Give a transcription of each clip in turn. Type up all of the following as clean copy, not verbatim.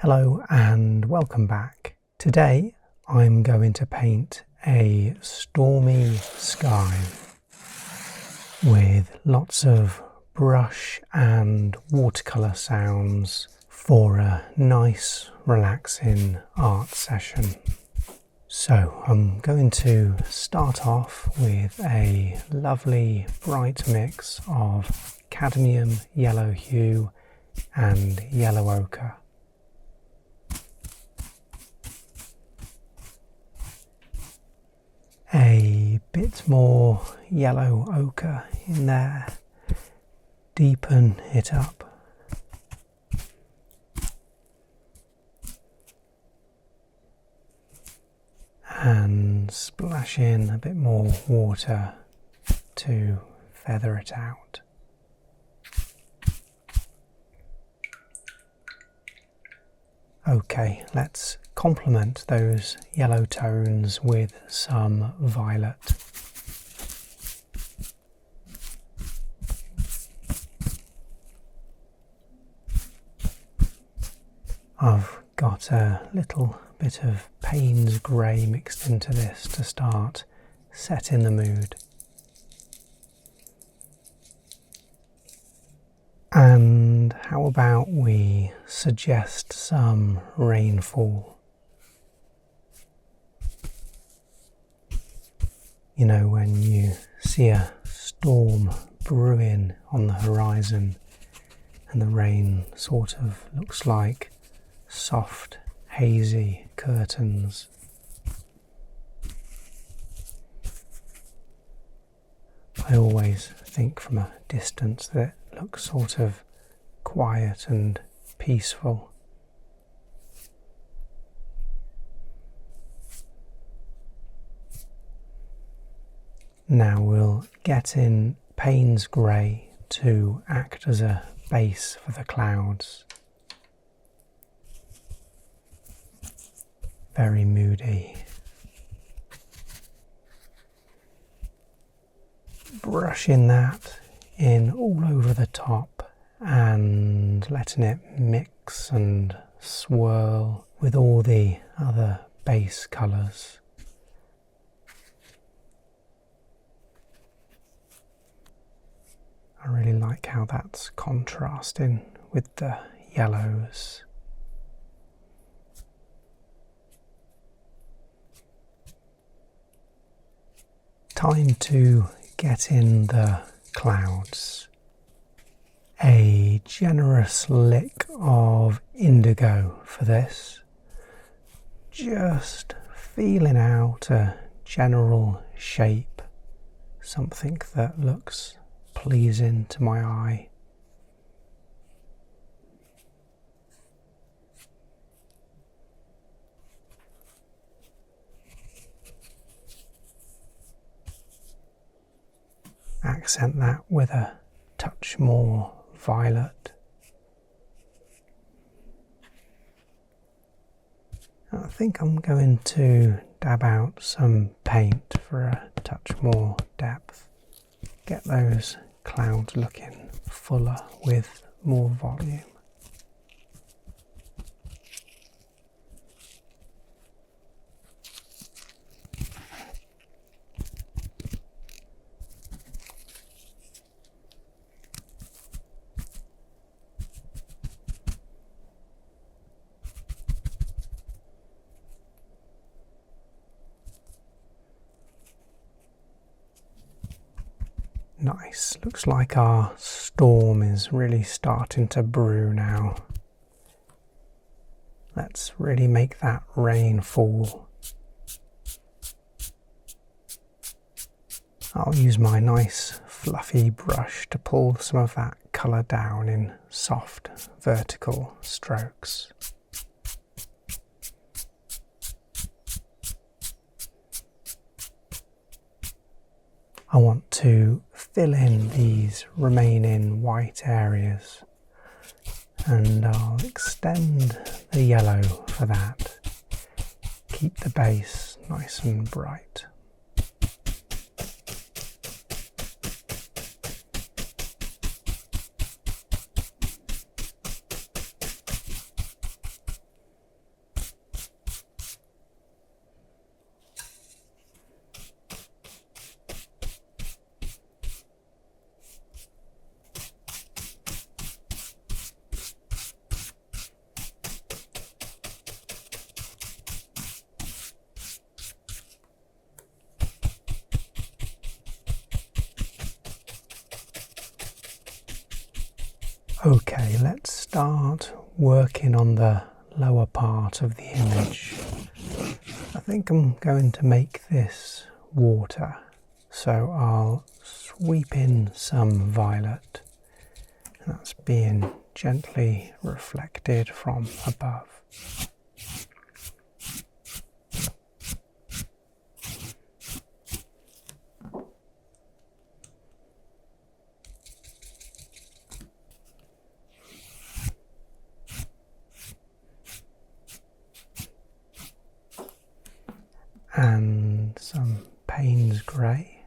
Hello and welcome back. Today I'm going to paint a stormy sky with lots of brush and watercolor sounds for a nice relaxing art session. So I'm going to start off with a lovely bright mix of cadmium yellow hue and yellow ochre. A bit more yellow ochre in there, deepen it up. And splash in a bit more water to feather it out. Okay, let's complement those yellow tones with some violet. I've got a little bit of Payne's grey mixed into this to start setting the mood. And how about we suggest some rainfall? You know, when you see a storm brewing on the horizon and the rain sort of looks like soft, hazy curtains. I always think from a distance that it looks sort of quiet and peaceful. Now we'll get in Payne's grey to act as a base for the clouds. Very moody. Brushing that in all over the top and letting it mix and swirl with all the other base colours. I really like how that's contrasting with the yellows. Time to get in the clouds. A generous lick of indigo for this. Just feeling out a general shape, something that looks pleasing to my eye. Accent that with a touch more violet. I think I'm going to dab out some paint for a touch more depth. Get those clouds looking fuller with more volume. Nice, looks like our storm is really starting to brew now. Let's really make that rain fall. I'll use my nice fluffy brush to pull some of that colour down in soft vertical strokes. I want to fill in these remaining white areas, and I'll extend the yellow for that. Keep the base nice and bright. Okay, let's start working on the lower part of the image. I think I'm going to make this water, so I'll sweep in some violet. That's being gently reflected from above. And some Payne's grey.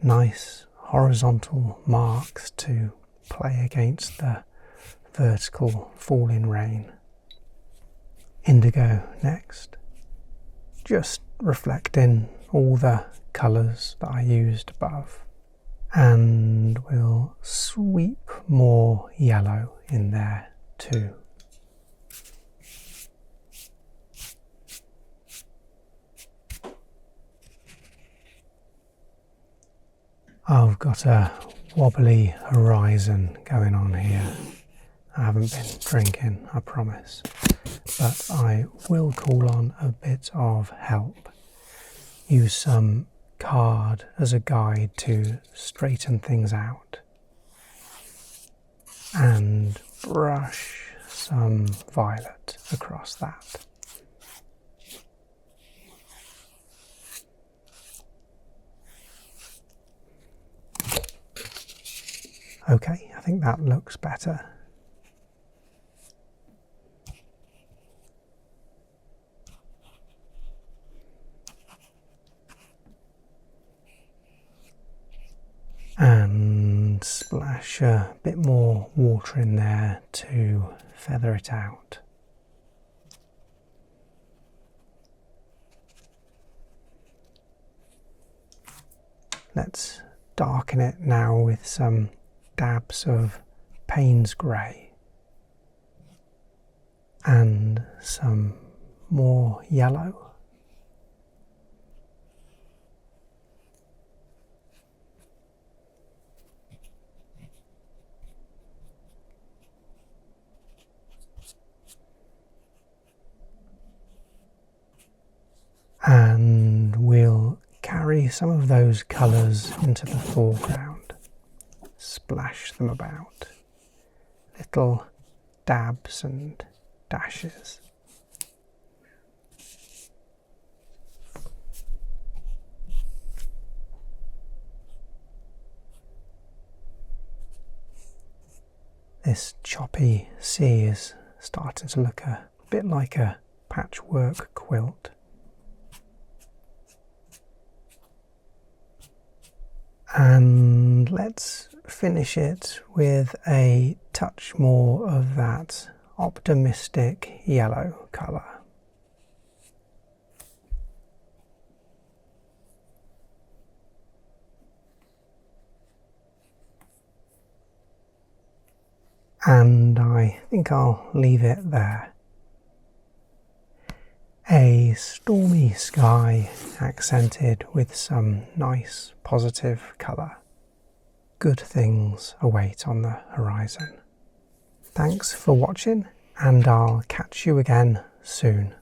Nice horizontal marks to play against the vertical falling rain. Indigo next. Just reflecting all the colours that I used above. And we'll sweep more yellow in there too. I've got a wobbly horizon going on here. I haven't been drinking, I promise, but I will call on a bit of help. Use some card as a guide to straighten things out, and brush some violet across that. Okay, I think that looks better. And splash a bit more water in there to feather it out. Let's darken it now with some dabs of Payne's grey and some more yellow. And we'll carry some of those colours into the foreground. Splash them about. Little dabs and dashes. This choppy sea is starting to look a bit like a patchwork quilt. And let's finish it with a touch more of that optimistic yellow colour. And I think I'll leave it there. A stormy sky accented with some nice positive colour. Good things await on the horizon. Thanks for watching, and I'll catch you again soon.